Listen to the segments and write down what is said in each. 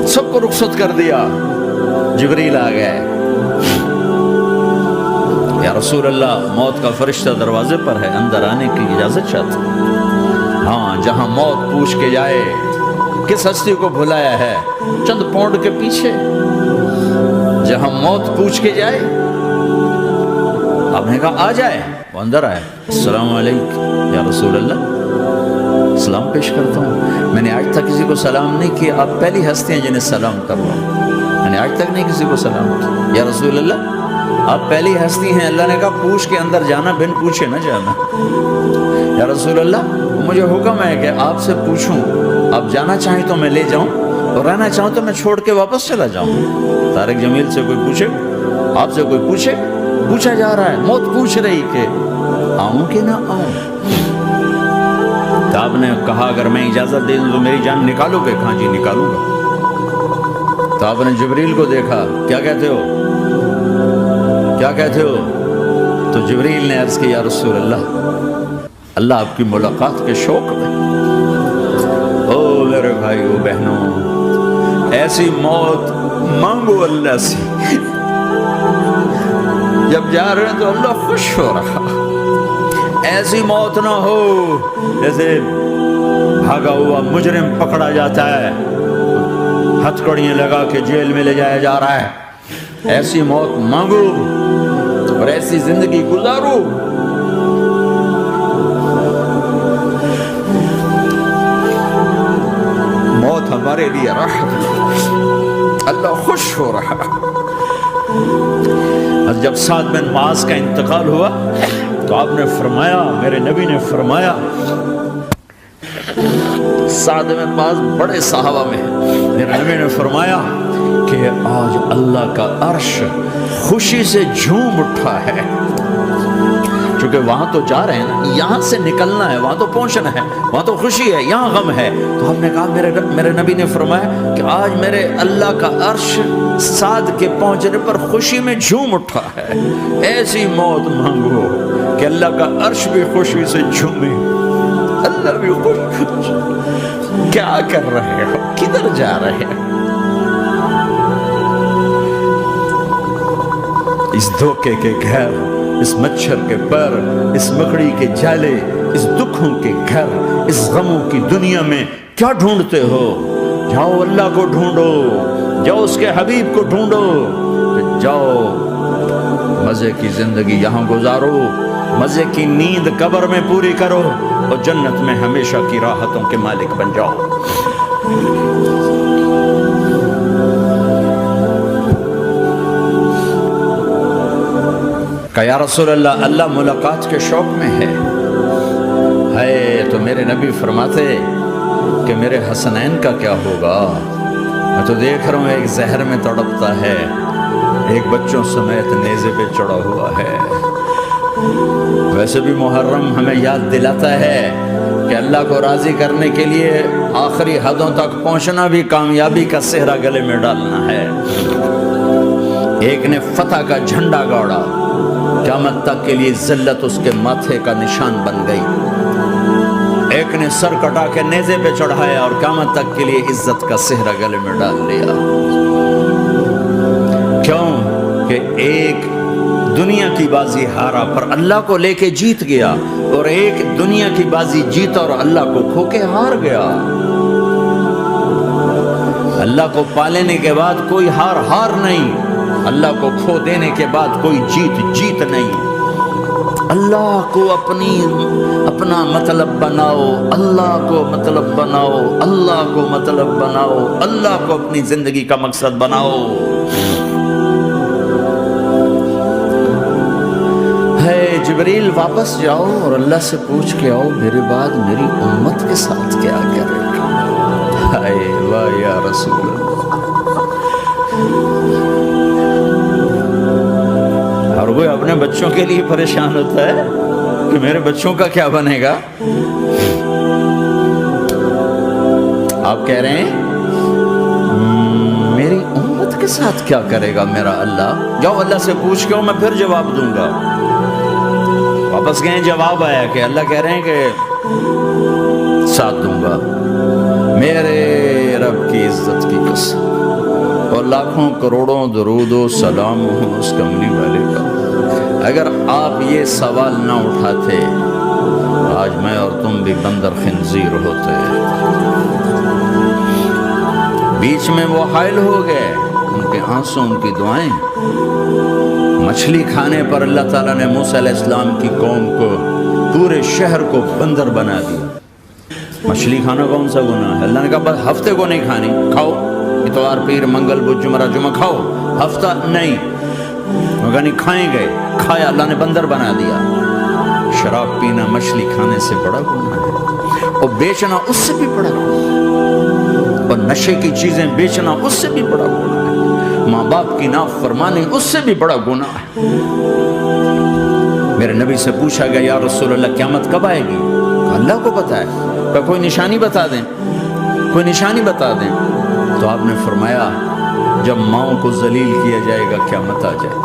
سب کو رخصت کر دیا. جبریل آ گئے. یا رسول اللہ موت کا فرشتہ دروازے پر ہے, اندر آنے کی اجازت چاہتا. ہاں, جہاں موت پوچھ کے جائے کس ہستی کو بھلایا ہے, چند پونڈ کے پیچھے جہاں موت پوچھ کے جائے. آپ نے کہا آ جائے, وہ اندر آئے. السلام علیکم یا رسول اللہ, سلام پیش کرتا ہوں. میں نے آج تک کسی کو سلام نہیں کیا, آپ پہلی ہستی ہیں جنہیں سلام کر رہا ہوں. میں نے آج تک نہیں کسی کو سلام کیا. یا رسول اللہ آپ پہلی ہستی ہیں. اللہ نے کہا پوچھ کے اندر جانا, بن پوچھے نہ جانا. یا رسول اللہ مجھے حکم ہے کہ آپ سے پوچھوں, آپ جانا چاہیں تو میں لے جاؤں, اور رہنا چاہوں تو میں چھوڑ کے واپس چلا جاؤں. طارق جمیل سے کوئی پوچھے, آپ سے کوئی پوچھے, پوچھا جا رہا ہے, موت پوچھ رہی کہ آؤں کہ نہ آؤں. تو آپ نے کہا اگر میں اجازت دے دوں تو میری جان نکالو گے؟ کہاں جی نکالوں گا. تو آپ نے جبریل کو دیکھا, کیا کہتے ہو, کیا کہتے ہو؟ تو جبریل نے عرض کی یا رسول اللہ آپ کی ملاقات کے شوق میں. او میرے بھائیو بہنوں, ایسی موت مانگو اللہ سے. جب جا رہے ہیں تو اللہ خوش ہو رہا. ایسی موت نہ ہو جیسے بھاگا ہوا مجرم پکڑا جاتا ہے, ہتھکڑیاں لگا کے جیل میں لے جایا جا رہا ہے. ایسی موت مانگو اور ایسی زندگی گزارو. موت ہمارے لیے رحمت, اللہ خوش ہو رہا. جب سعد بن معاذ کا انتقال ہوا تو آپ نے فرمایا, میرے نبی نے فرمایا, سعد بن معاذ بڑے صحابہ میں ہیں, میرے نبی نے فرمایا کہ آج اللہ کا عرش خوشی سے جھوم اٹھا ہے. چونکہ وہاں تو جا رہے ہیں نا, یہاں سے نکلنا ہے, وہاں تو پہنچنا ہے, وہاں تو خوشی ہے, یہاں غم ہے. تو ہم نے کہا میرے نبی نے فرمایا کہ آج میرے اللہ کا عرش سعد کے پہنچنے پر خوشی میں جھوم اٹھا ہے. ایسی موت مانگو کہ اللہ کا عرش بھی خوشی سے جھومے, اللہ بھی خوش. کیا کر رہے ہو, کدھر جا رہے ہیں؟ اس دھوکے کے گھر, اس مچھر کے پر, اس مکڑی کے جالے, اس دکھوں کے گھر, اس غموں کی دنیا میں کیا ڈھونڈتے ہو؟ جاؤ اللہ کو ڈھونڈو, جاؤ اس کے حبیب کو ڈھونڈو, جاؤ مزے کی زندگی یہاں گزارو, مزے کی نیند قبر میں پوری کرو, اور جنت میں ہمیشہ کی راحتوں کے مالک بن جاؤ. کہ یا رسول اللہ ملاقات کے شوق میں ہے. تو میرے نبی فرماتے کہ میرے حسنین کا کیا ہوگا؟ میں تو دیکھ رہا ہوں ایک زہر میں تڑپتا ہے, ایک بچوں سمیت نیزے پہ چڑھا ہوا ہے. ویسے بھی محرم ہمیں یاد دلاتا ہے کہ اللہ کو راضی کرنے کے لیے آخری حدوں تک پہنچنا بھی کامیابی کا صحرا گلے میں ڈالنا ہے. ایک نے فتح کا جھنڈا گاڑا, قیامت تک کے لیے ذلت اس کے ماتھے کا نشان بن گئی. ایک نے سر کٹا کے نیزے پہ چڑھایا اور قیامت تک کے لیے عزت کا صحرا گلے میں ڈال لیا. کیوں کہ ایک دنیا کی بازی ہارا پر اللہ کو لے کے جیت گیا, اور ایک دنیا کی بازی جیتا اور اللہ کو کھو کے ہار گیا. اللہ کو پالینے کے بعد کوئی ہار نہیں, اللہ کو کھو دینے کے بعد کوئی جیت نہیں. اللہ کو اپنا مطلب بناؤ, اللہ کو مطلب بناؤ, اللہ کو مطلب بناؤ, اللہ کو اپنی زندگی کا مقصد بناؤ. جبریل واپس جاؤ اور اللہ سے پوچھ کے آؤ میرے بعد میری امت کے ساتھ کیا کرے گا. ہائے واہ یا رسول اللہ. اور کوئی اپنے بچوں کے لیے پریشان ہوتا ہے کہ میرے بچوں کا کیا بنے گا. آپ کہہ رہے ہیں میری امت کے ساتھ کیا کرے گا میرا اللہ. جاؤ اللہ سے پوچھ کے میں پھر جواب دوں گا. واپس گئے, جواب آیا کہ اللہ کہہ رہے ہیں کہ ساتھ دوں گا. میرے رب کی عزت لاکھوں کروڑوں درود و سلام ہوں اس کملی والے پر، اگر آپ یہ سوال نہ اٹھاتے آج میں اور تم بھی بندر خنزیر ہوتے۔ بیچ میں وہ حائل ہو گئے، ان کے آنسوں ان کی دعائیں۔ مچھلی کھانے پر اللہ تعالیٰ نے موسیٰ علیہ السلام کی قوم کو، پورے شہر کو بندر بنا دیا۔ مچھلی کھانا کون سا گناہ ہے؟ اللہ نے کہا بس ہفتے کو نہیں کھانی، کھاؤ اتوار پیر منگل بدھ جمعہ جمعہ کھاؤ، ہفتہ نہیں۔ مگر نہیں کھائیں گے، کھایا، اللہ نے بندر بنا دیا۔ شراب پینا مچھلی کھانے سے بڑا گناہ ہے، اور بیچنا اس سے بھی بڑا گناہ ہے، اور نشے کی چیزیں بیچنا اس سے بھی بڑا گناہ ہے، ماں باپ کی نافرمانی اس سے بھی بڑا گناہ ہے۔ میرے نبی سے پوچھا گیا یا رسول اللہ قیامت کب آئے گی؟ اللہ کو پتہ ہے، کہ کوئی نشانی بتا دیں، کوئی نشانی بتا دیں۔ تو آپ نے فرمایا جب ماؤں کو ذلیل کیا جائے گا قیامت آ جائے گی۔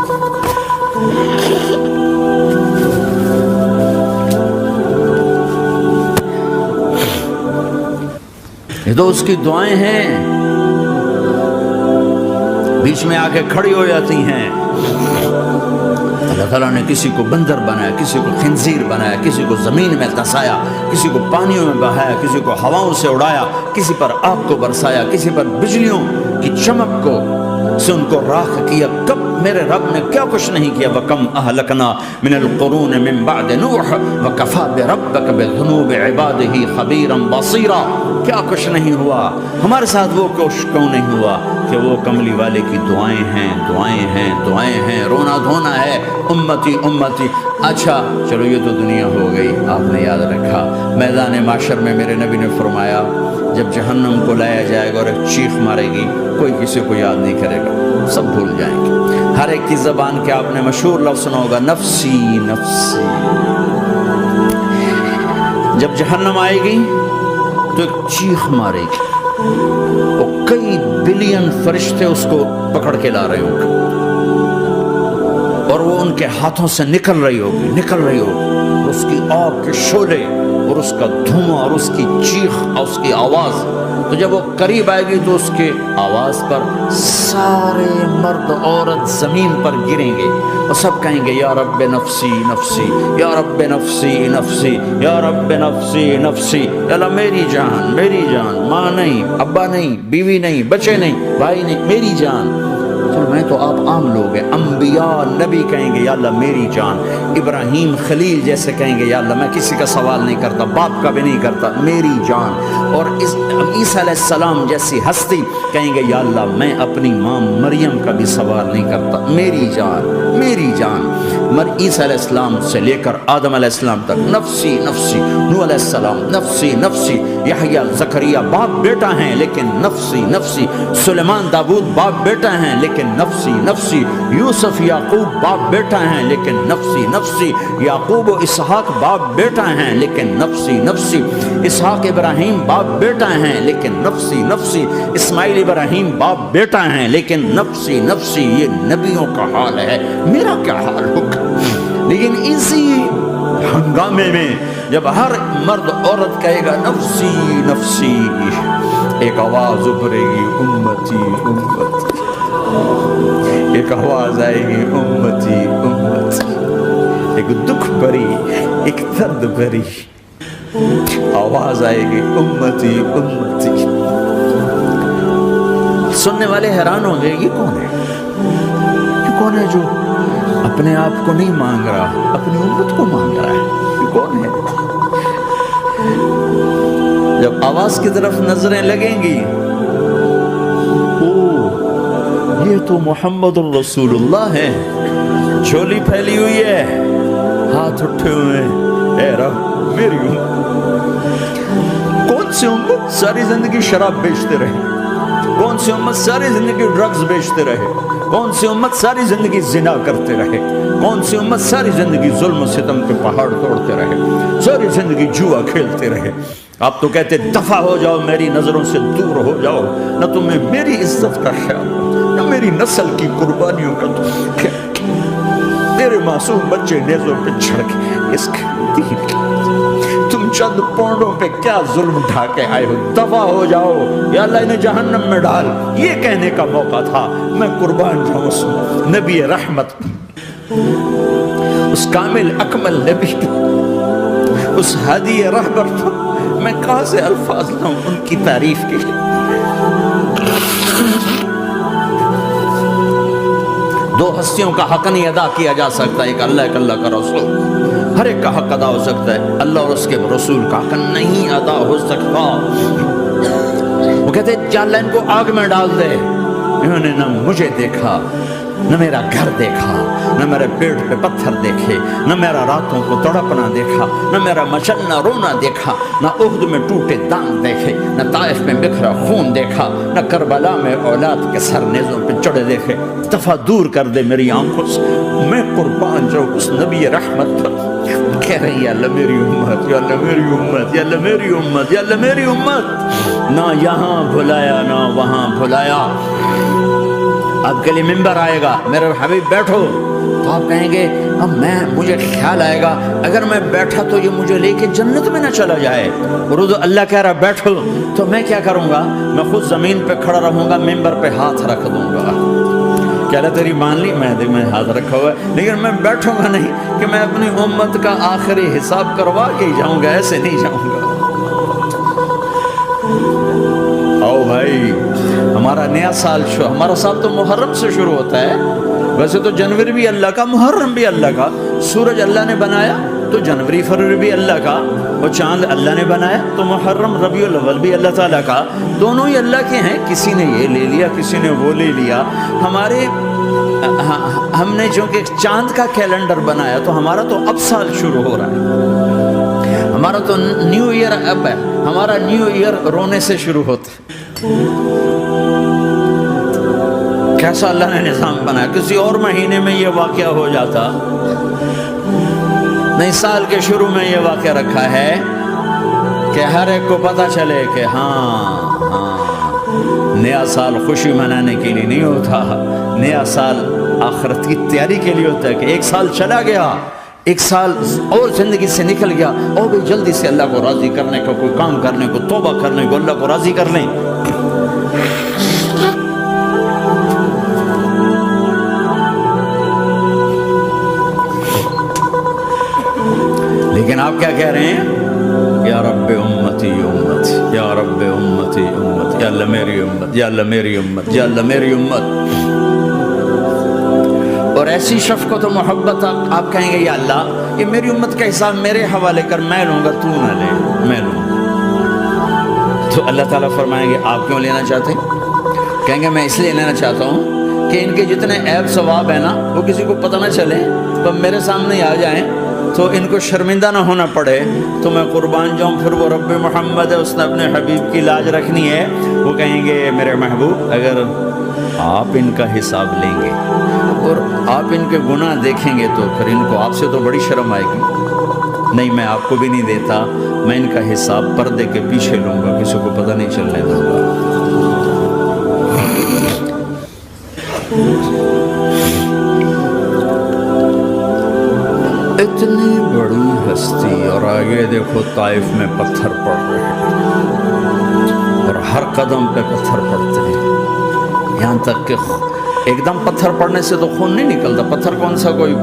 یہ تو اس کی دعائیں ہیں، بیچ میں آ کے کھڑی ہو جاتی ہیں۔ اللہ تعالیٰ نے کسی کو بندر بنایا، کسی کو خنزیر بنایا، کسی کو زمین میں دسایا، کسی کو پانیوں میں بہایا، کسی کو ہواؤں سے اڑایا، کسی پر آگ کو برسایا، کسی پر بجلیوں کی چمک کو سے ان کو راکھ کیا۔ کب میرے رب نے کیا کچھ نہیں کیا۔ وَكَمْ أَهْلَكْنَا مِنَ الْقُرُونِ مِنْ بَعْدِ نُوحٍ وَكَفَى بِرَبِّكَ بِذُنُوبِ عِبَادِهِ خَبِيرًا بَصِيرًا۔ کیا کچھ نہیں ہوا ہمارے ساتھ، وہ کچھ کیوں نہیں ہوا کہ وہ کملی والے کی دعائیں ہیں، دعائیں ہیں، دعائیں ہیں، رونا دھونا ہے، امتی امتی۔ اچھا چلو یہ تو دنیا ہو گئی، آپ نے یاد رکھا میدان معاشر میں میرے نبی نے فرمایا جب جہنم کو لایا جائے گا اور ایک چیخ مارے گی، کوئی کسی کو یاد نہیں کرے گا، سب بھول جائیں گے۔ ہر ایک کی زبان کے آپ نے مشہور لفظ سنا ہوگا، نفسی نفسی۔ جب جہنم آئے گی تو ایک چیخ مارے گی، اور کئی بلین فرشتے اس کو پکڑ کے لا رہے ہوں گے، اور وہ ان کے ہاتھوں سے نکل رہی ہوگی، اور اس کی آگ کے شعلے اور اس کا دھواں اور اس کی چیخ اور اس کی آواز۔ تو جب وہ قریب آئے گی تو اس کے آواز پر سارے مرد عورت زمین پر گریں گے اور سب کہیں گے یا رب نفسی نفسی، یا رب نفسی نفسی، یا رب نفسی نفسی۔ یا اللہ میری جان، میری جان، ماں نہیں، ابا نہیں، بیوی نہیں، بچے نہیں، بھائی نہیں، میری جان۔ چلو میں تو آپ عام لوگ ہیں، انبیاء نبی کہیں گے یا اللہ میری جان، ابراہیم خلیل جیسے کہیں گے یا اللہ میں کسی کا سوال نہیں کرتا، باپ کا بھی نہیں کرتا، میری جان۔ اور عیسیٰ علیہ السلام جیسی ہستی کہیں گے یا اللہ میں اپنی ماں مریم کا بھی سوال نہیں کرتا، میری جان، میری جان۔ عیسیٰ علیہ السلام سے لے کر آدم علیہ السلام تک نفسی نفسی، نوح علیہ السلام نفسی نفسی، یحییٰ زکریا باپ بیٹا ہیں لیکن نفسی نفسی، سلیمان داؤد باپ بیٹا ہیں لیکن نفسی نفسی، یوسف یعقوب باپ بیٹا ہیں لیکن نفسی نفسی، یعقوب و اسحاق باپ بیٹا ہیں لیکن نفسی نفسی، اسحاق ابراہیم باپ بیٹا ہیں لیکن نفسی نفسی، اسماعیل ابراہیم باپ بیٹا ہیں لیکن نفسی نفسی۔ یہ نبیوں کا حال ہے، میرا کیا حال ہوگا؟ لیکن اسی ہنگامے میں جب ہر مرد عورت کہے گا نفسی نفسی، ایک آواز ابھرے گی امتی امتی، ایک آواز آئے گی امتی امتی، ایک دکھ بھری، ایک درد بھری آواز آئے گی امتی امتی۔ سننے والے حیران ہوں گے یہ کون ہے، یہ کون ہے جو اپنے آپ کو نہیں مانگ رہا، اپنی امت کو مانگ رہا ہے، یہ کون ہے؟ جب آواز کی طرف نظریں لگیں گی، یہ تو محمد الرسول اللہ ہے، جھولی پھیلی ہوئی ہے، ہاتھ اٹھے ہوئے ہیں، اے رب میری امت۔ کون سی امت ساری زندگی شراب بیچتے رہے، کون سی امت ساری زندگی ڈرگز بیچتے رہے، کون سی امت ساری زندگی زنا کرتے رہے، کون سی امت ساری زندگی ظلم و ستم کے پہاڑ توڑتے رہے، ساری زندگی جوا کھیلتے رہے۔ آپ تو کہتے دفع ہو جاؤ، میری نظروں سے دور ہو جاؤ، نہ تمہیں میری عزت کا خیال، نہ میری نسل کی قربانیوں کا خیال، میرے معصوم بچے نیزوں پہ چڑھ کے اس کے دین، تم چند پونڈوں پہ کیا ظلم ڈھا کے آئے ہو، دفع ہو جاؤ یا اللہ انہیں جہنم میں ڈال، یہ کہنے کا موقع تھا۔ میں قربان جاؤں اس نبی رحمت، اس کامل اکمل نبی، اس ہادی رہبر، میں کہاں سے الفاظ لاؤں ان کی تعریف کے لیے۔ دو ہستیوں کا حق نہیں ادا کیا جا سکتا، ایک اللہ، ایک اللہ کا رسول۔ ہر ایک کا حق ادا ہو سکتا ہے، اللہ اور اس کے رسول کا حق نہیں ادا ہو سکتا۔ وہ کہتے ہیں اللہ ان کو آگ میں ڈال دے۔ انہوں نے نہ مجھے دیکھا، نہ میرا گھر دیکھا، نہ میرے پیٹ پہ پتھر دیکھے، نہ میرا راتوں کو تڑپنا دیکھا، نہ میرا مچلنا رونا دیکھا، نہ احد میں ٹوٹے دان دیکھے، نہ طائف میں بکھرا خون دیکھا، نہ کربلا میں اولاد کے سر نیزوں پہ چڑھے دیکھے۔ دفعہ دور کر دے میری آنکھوں سے، میں قربان جاؤں اس نبی رحمت پر۔ کہہ رہی ہے اللہ میری امت، یا اللہ میری امت، یا اللہ میری امت، یا اللہ میری امت۔ نہ یہاں بھلایا نہ وہاں بھلایا۔ آپ کے لیے ممبر آئے گا، میرے حبیب بیٹھو، تو آپ کہیں گے اب مجھے خیال آئے گا اگر میں بیٹھا تو یہ مجھے لے کے جنت میں نہ چلا جائے، اور اللہ کہہ رہا بیٹھو تو میں کیا کروں گا؟ میں خود زمین پہ کھڑا رہوں گا، ممبر پہ ہاتھ رکھ دوں گا۔ کہہ رہا تیری مان لی، میں ہاتھ رکھا ہوا ہے، لیکن میں بیٹھوں گا نہیں کہ میں اپنی امت کا آخری حساب کروا کے ہی جاؤں گا، ایسے نہیں جاؤں گا۔ آؤ بھائی، ہمارا نیا سال ہمارا سال تو محرم سے شروع ہوتا ہے۔ ویسے تو جنوری بھی اللہ کا، محرم بھی اللہ کا، سورج اللہ نے بنایا تو جنوری فروری بھی اللہ کا، اور چاند اللہ نے بنایا تو محرم ربیع الاول بھی اللہ تعالیٰ کا، دونوں ہی اللہ کے ہیں۔ کسی نے یہ لے لیا، کسی نے وہ لے لیا۔ ہم نے جو کہ چاند کا کیلنڈر بنایا تو ہمارا تو اب سال شروع ہو رہا ہے، ہمارا تو نیو ایئر اب ہے، ہمارا نیو ایئر رونے سے شروع ہوتا ہے۔ کیسا اللہ نے نظام بنایا، کسی اور مہینے میں یہ واقعہ ہو جاتا، نہیں سال کے شروع میں یہ واقعہ رکھا ہے کہ ہر ایک کو پتہ چلے کہ ہاں نیا سال خوشی منانے کے لیے نہیں ہوتا، نیا سال آخرت کی تیاری کے لیے ہوتا ہے کہ ایک سال چلا گیا، ایک سال اور زندگی سے نکل گیا، اور بھی جلدی سے اللہ کو راضی کرنے کا کوئی کام کرنے کو، توبہ کرنے کو، اللہ کو راضی کر لیں۔ لیکن آپ کیا کہہ رہے ہیں؟ یا رب امتی امت، یا رب امتی امت، یا اللہ میری امت، یا اللہ میری امت، یا اللہ میری امت۔ اور ایسی شفقت و محبت آپ کہیں گے یا اللہ یہ میری امت کا حساب میرے حوالے کر، میں لوں گا، تو نہ لے، میں لوں گا۔ تو اللہ تعالیٰ فرمائیں گے آپ کیوں لینا چاہتے ہیں؟ کہیں گے میں اس لیے لینا چاہتا ہوں کہ ان کے جتنے عیب ثواب ہیں نا وہ کسی کو پتہ نہ چلے، تو میرے سامنے آ جائیں تو ان کو شرمندہ نہ ہونا پڑے، تو میں قربان جاؤں۔ پھر وہ رب محمد ہے، اس نے اپنے حبیب کی لاج رکھنی ہے، وہ کہیں گے میرے محبوب اگر آپ ان کا حساب لیں گے اور آپ ان کے گناہ دیکھیں گے تو پھر ان کو آپ سے تو بڑی شرم آئے گی، نہیں میں آپ کو بھی نہیں دیتا، میں ان کا حساب پردے کے پیچھے لوں گا، کسی کو پتہ نہیں چلنے دوں گا۔ اتنی بڑی ہستی، اور آگے دیکھو طائف میں پتھر پڑ رہے ہیں، اور ہر قدم پہ پتھر پڑتے ہیں، یہاں تک کہ ایک دم پتھر پڑنے سے تو خون نہیں نکلتا، پتھر کون سا کوئی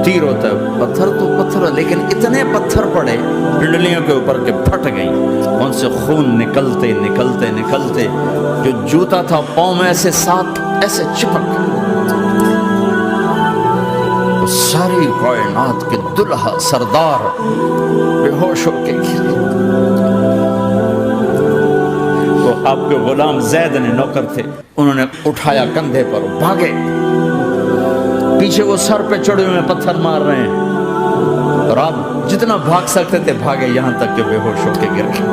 تیر ہوتا ہے، پتھر تو پتھر، لیکن اتنے پتھر پڑے پنڈلیوں کے اوپر کہ پھٹ گئیں، ان سے خون نکلتے نکلتے نکلتے جو جوتا تھا پاؤں میں ایسے ساتھ ایسے چپک، ساری کائنات کے دلہا سردار بے ہوش ہو کے گرے۔ تو آپ کے غلام زید نے نوکر تھے، انہوں نے اٹھایا کندھے پر، بھاگے، پیچھے وہ سر پہ چڑھے ہوئے پتھر مار رہے ہیں، اور آپ جتنا بھاگ سکتے تھے بھاگے، یہاں تک کہ بے ہوش ہو کے گر گئے،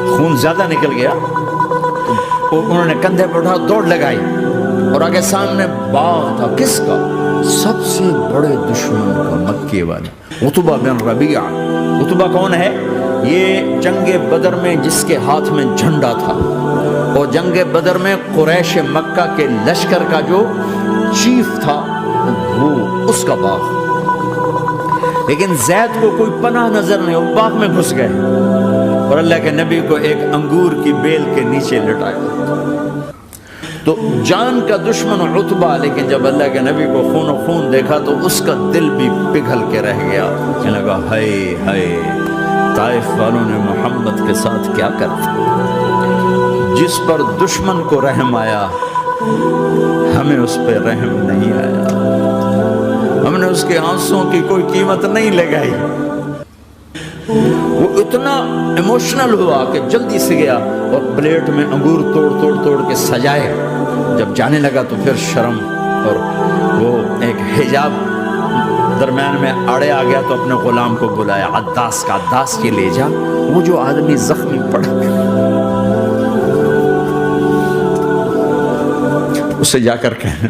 خون زیادہ نکل گیا، تو انہوں نے کندھے پر اٹھا دوڑ لگائی، اور آگے سامنے باغ تھا، کس کا؟ سب سے بڑے دشمن کا، مکے والے عتبہ بن ربیعہ۔ عتبہ کون ہے؟ یہ جنگ بدر میں جس کے ہاتھ میں جھنڈا تھا، اور جنگ بدر میں قریش مکہ کے لشکر کا جو چیف تھا وہ اس کا باغ، لیکن زید کو کوئی پناہ نظر نہیں، وہ باغ میں گھس گئے اور اللہ کے نبی کو ایک انگور کی بیل کے نیچے لٹایا۔ تو جان کا دشمن عتبہ، لیکن جب اللہ کے نبی کو خون و خون دیکھا تو اس کا دل بھی پگھل کے رہ گیا، کہنے لگا ہائے ہائے، طائف والوں نے محمد کے ساتھ کیا کرتا۔ جس پر دشمن کو رحم آیا ہمیں اس پہ رحم نہیں آیا، ہم نے اس کے آنسوں کی کوئی قیمت نہیں لگائی۔ وہ اتنا ایموشنل ہوا کہ جلدی سے گیا اور پلیٹ میں انگور توڑ کے سجائے۔ جب جانے لگا تو پھر شرم اور وہ ایک حجاب درمیان میں آڑے آ گیا تو اپنے غلام کو بلایا، عداس کا، عداس کے لے جا وہ جو آدمی زخمی پڑا اسے جا کر کہنا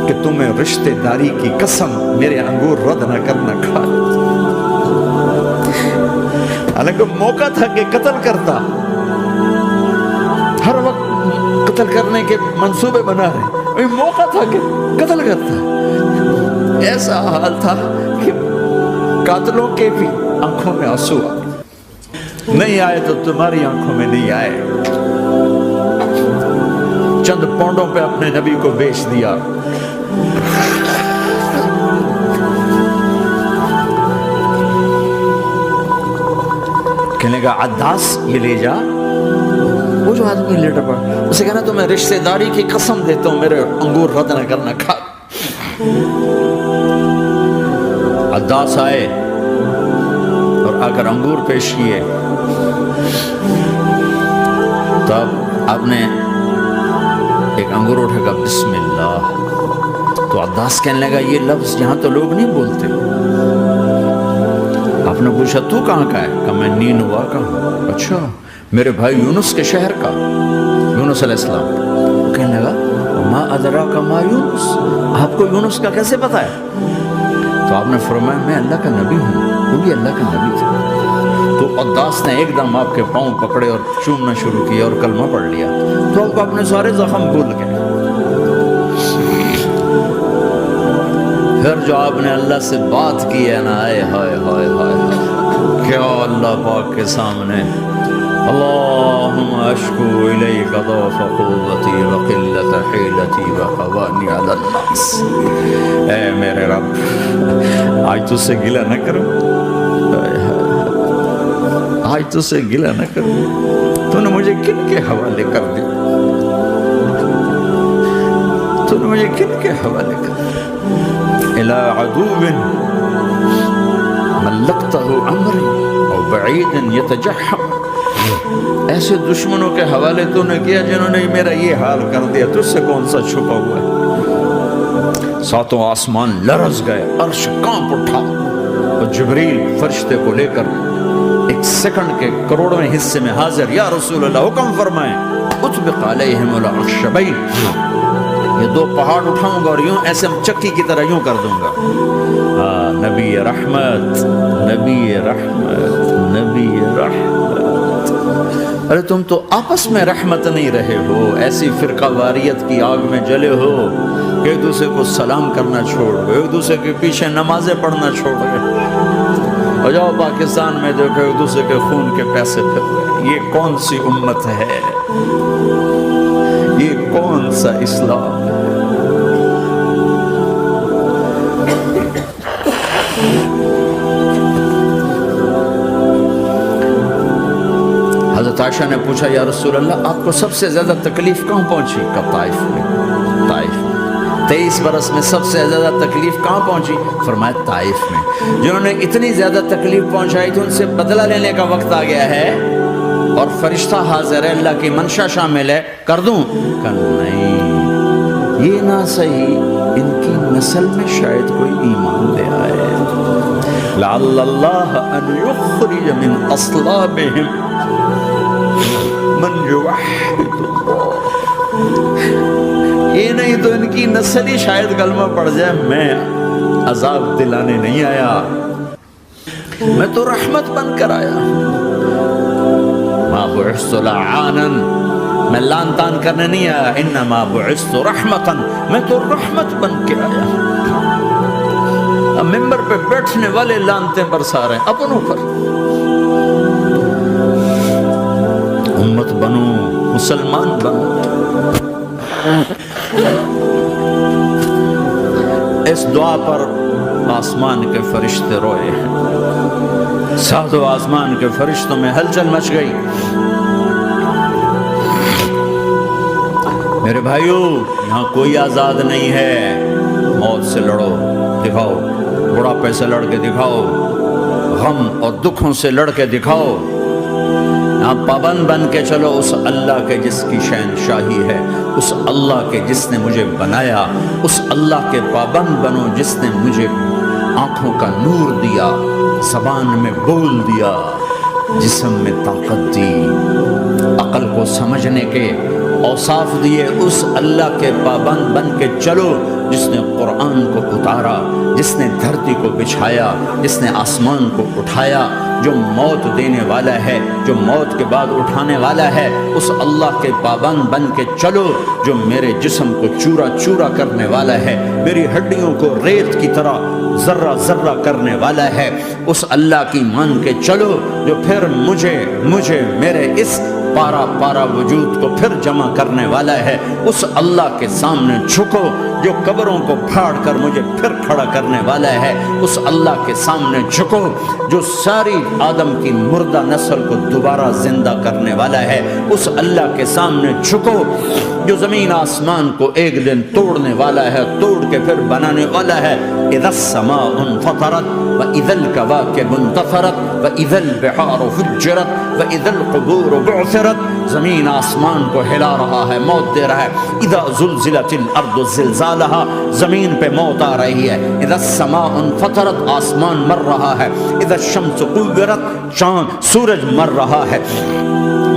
کہ تمہیں رشتہ داری کی قسم میرے انگور رد نہ کرنا کھا۔ حالانکہ موقع تھا کہ قتل کرتا، ہر وقت قتل کرنے کے منصوبے بنا رہے، موقع تھا کہ قتل کرتا۔ ایسا حال تھا کہ قاتلوں کے بھی آنکھوں میں آنسو نہیں آئے تو تمہاری آنکھوں میں نہیں آئے۔ چند پونڈوں پہ اپنے نبی کو بیچ دیا۔ کہنے کا عداس یہ لے جا، وہ جو آدمی لیٹا پڑا، اسے کہنا تو میں رشتہ داری کی قسم دیتا ہوں میرے انگور رد نہ کرنا کھا۔ عداس آئے اور آ کر انگور پیش کیے، تب آپ نے ایک انگور اٹھا کر بسم اللہ، تو عداس کہنے لگا یہ لفظ یہاں تو لوگ نہیں بولتے۔ آپ نے پوچھا تو کہاں کا ہے؟ کہا میں نینوا کا ہوں۔ اچھا، میرے بھائی یونس کے شہر کا، یونس علیہ السلام۔ کہنے لگا ما ادراک ما یونس، آپ کو یونس کا کیسے پتا ہے؟ تو آپ نے فرمایا میں اللہ کا نبی ہوں، وہ بھی اللہ کا نبی تھا۔ تو عداس نے ایک دم آپ کے پاؤں پکڑے اور چومنا شروع کیا اور کلمہ پڑھ لیا، تو آپ اپنے سارے زخم بھول گئے۔ پھر جو آپ نے اللہ سے بات کی ہے نا، آئے ہائے ہائے ہائے، کیا اللہ پاک کے سامنے اللہم اشکو الیک ضعف قوتی وقلت حیلتی وحوانی علی الناس، اے میرے رب آج تجھ سے گلہ نہ کروں، آج تجھ سے گلہ نہ کروں، تو نے مجھے کن کے حوالے کر دیا، تو نے مجھے کن کے حوالے کر دیا، الى عدو ملکتہ امری او بعید یتجحم، ایسے دشمنوں کے حوالے تو نے کیا جنہوں نے میرا یہ حال کر دیا، تجھ سے کون سا چھپا ہوا ہے۔ ساتوں آسمان لرز گئے، عرش کانپ اٹھا اور جبریل فرشتے کو لے کر ایک سیکنڈ کے کروڑویں حصے میں حاضر، یا رسول اللہ حکم فرمائیں اطبق علیہم العشبین، یہ دو پہاڑ اٹھاؤں گا اور یوں ایسے چکی کی طرح یوں کر دوں گا۔ نبی رحمت، نبی رحمت، نبی رحمت۔ ارے تم تو آپس میں رحمت نہیں رہے ہو، ایسی فرقہ واریت کی آگ میں جلے ہو کہ ایک دوسرے کو سلام کرنا چھوڑ گئے، ایک دوسرے کے پیچھے نمازیں پڑھنا چھوڑ گئے، اور جاؤ پاکستان میں دیکھو ایک دوسرے کے خون کے پیسے پھر رہے۔ یہ کون سی امت ہے؟ یہ کون سا اسلام ہے؟ حضرت عائشہ نے پوچھا یا رسول اللہ آپ کو سب سے زیادہ تکلیف کہاں پہنچی؟ کہا طائف میں، طائف میں۔ 23 برس میں سب سے زیادہ تکلیف کہاں پہنچی؟ فرمایا طائف میں۔ جنہوں نے اتنی زیادہ تکلیف پہنچائی تھی ان سے بدلہ لینے کا وقت آ گیا ہے اور فرشتہ حاضر ہے، اللہ کی منشا شامل ہے، کر دوں؟ کہ نہیں، یہ نہ صحیح، ان کی نسل میں شاید کوئی ایمان لے آئے، لعل اللہ ان یخرج من اصلابہم من یوحد اللہ، یہ نہیں تو ان کی نسل ہی شاید کلمہ پڑھ جائے، میں عذاب دلانے نہیں آیا، میں تو رحمت بن کر آیا، ما بعثت لعانا، میں لان تان کرنے نہیں آیا، انما بعثت رحمتا، میں تو رحمت بن کے آیا۔ اب ممبر پہ بیٹھنے والے لانتیں برسا رہے ہیں اپنوں پر. امت بنو، مسلمان بنو. اس دعا پر آسمان کے فرشتے روئے ہیں. ساتوں آسمان کے فرشتوں میں ہلچل مچ گئی. میرے بھائیو، یہاں کوئی آزاد نہیں ہے. موت سے لڑو، دکھاؤ. بڑھاپے سے لڑ کے دکھاؤ. غم اور دکھوں سے لڑ کے دکھاؤ. یہاں پابند بن کے چلو اس اللہ کے جس کی شہنشاہی ہے، اس اللہ کے جس نے مجھے بنایا. اس اللہ کے پابند بنو جس نے مجھے آنکھوں کا نور دیا، زبان میں بول دیا، جسم میں طاقت دی، عقل کو سمجھنے کے اوصاف دیے. اس اللہ کے پابند بن کے چلو جس نے قرآن کو اتارا، جس نے دھرتی کو بچھایا، جس نے آسمان کو اٹھایا، جو موت دینے والا ہے، جو موت کے بعد اٹھانے والا ہے. اس اللہ کے پابند بن کے چلو جو میرے جسم کو چورا چورا کرنے والا ہے، میری ہڈیوں کو ریت کی طرح ذرہ ذرہ کرنے والا ہے. اس اللہ کی مان کے چلو جو پھر مجھے میرے اس پارا پارا وجود کو پھر جمع کرنے والا ہے. اس اللہ کے سامنے جھکو جو قبروں کو پھاڑ کر مجھے پھر کھڑا کرنے والا ہے. اس اللہ کے سامنے جھکو جو ساری آدم کی مردہ نسل کو دوبارہ زندہ کرنے والا ہے. اس اللہ کے سامنے جھکو جو زمین آسمان کو ایک دن توڑنے والا ہے، توڑ کے پھر بنانے والا ہے. اذا السماء انفطرت واذا الكواكب انتثرت واذا البحار فجرت واذا القبور بعثرت. زمین آسمان کو ہلا رہا ہے، موت دے رہا ہے. اذا زلزلت الارض زلزالها، زمین پہ موت آ رہی ہے. اذا السماء انفطرت، آسمان مر رہا ہے. اذا الشمس كورت، چاند سورج مر رہا ہے.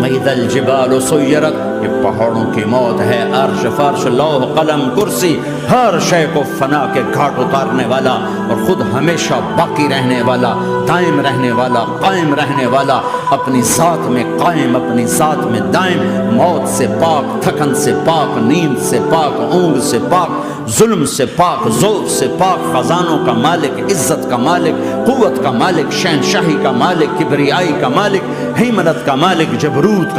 واذا الجبال سيرت، یہ پہاڑوں کی موت ہے. عرش فرش لوح قلم کرسی، ہر شے کو فنا کے گھاٹ اتارنے والا اور خود ہمیشہ باقی رہنے والا، دائم رہنے والا، قائم رہنے والا، اپنی ذات میں قائم، اپنی ذات میں دائم. موت سے پاک، تھکن سے پاک، نیند سے پاک، اونگ سے پاک، ظلم سے پاک، ذوق سے پاک، خزانوں کا مالک، عزت کا مالک، قوت کا مالک، شہنشاہی کا مالک، کبریائی کا مالک، ہیمنت کا مالک، جبروت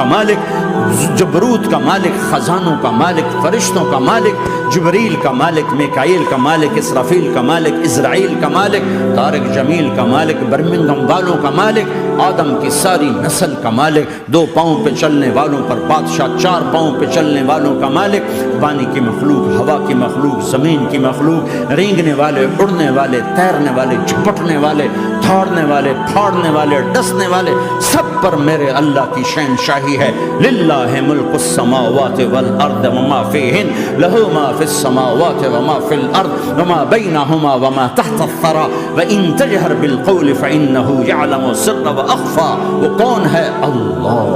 کا مالک، خزانوں کا مالک، فرشتوں کا مالک، جبریل کا مالک، میکائیل کا مالک، اسرافیل کا مالک، اسرائیل کا مالک، طارق جمیل کا مالک، برمنگھم والوں کا مالک، آدم کی ساری نسل کا مالک، 2 پاؤں پہ چلنے والوں پر بادشاہ، 4 پاؤں پہ چلنے والوں کا مالک، پانی کی مخلوق، ہوا کی مخلوق، زمین کی مخلوق، رینگنے والے، اڑنے والے، تیرنے والے، جھپٹنے والے، دھاڑنے والے، پھاڑنے والے، ڈسنے والے، سب پر میرے اللہ کی شہنشاہی ہے. للہ ملک السماوات والارض وما فیہن، لہ ما فی السماوات وما فی الارض وما بینہما وما تحت الثری وان تجہر بالقول فانہ یعلم السر واخفی. وہ کون ہے؟ اللہ.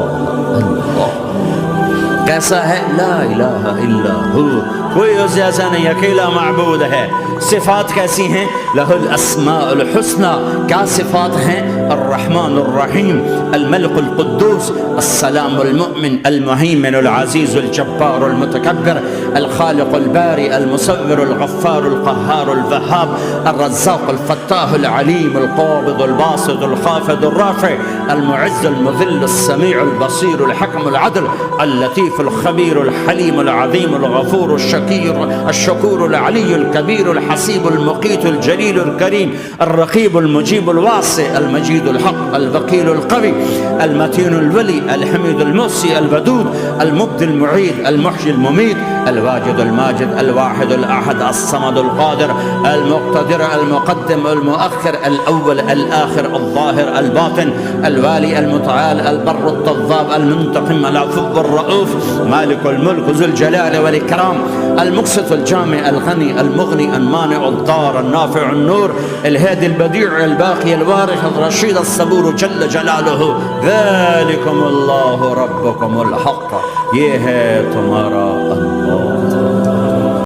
کیسا ہے؟ لا الہ الا ہو، کوئی اس جیسا نہیں، اکیلا معبود ہے. صفات کیسی ہیں؟ لہ الاسماء الحسنى. کیا صفات ہیں؟ الرحمن الرحیم، الملک القدوس، السلام المؤمن، المہیمن العزیز الجبار المتکبر، الخالق الباری المصور الغفار القہار الوہاب، الرزاق الفتاح العلیم القابض الباسط الخافض الرافع، المعز المذل السمیع البصیر الحکم العدل، اللطیف الخبیر الحلیم العظیم الغفور الشکور العلی الکبیر الحسیب المقیت الجلیل الکریم، الرقیب المجیب الواسع، المجید الحق، الوکیل القوی، المتین الولی، الحمید المحصی، الودود، المبدی المعید، المحیی الممید، الواجد الماجد، الواحد الاحد، الصمد القادر، المقتدر، المقدم، المؤخر، الاول، الاخر، الظاهر، الباطن، الوالي، المتعال، البر التواب، المنتقم، العفو الرؤوف، مالك الملك ذو الجلال والإكرام، المقسط الجامع الغني المغني المانع الضار النافع النور، الهادي البديع الباقي الوارث الرشيد الصبور جل جلاله. ذلكم الله ربكم الحق، یہ ہے تمہارا اللہ.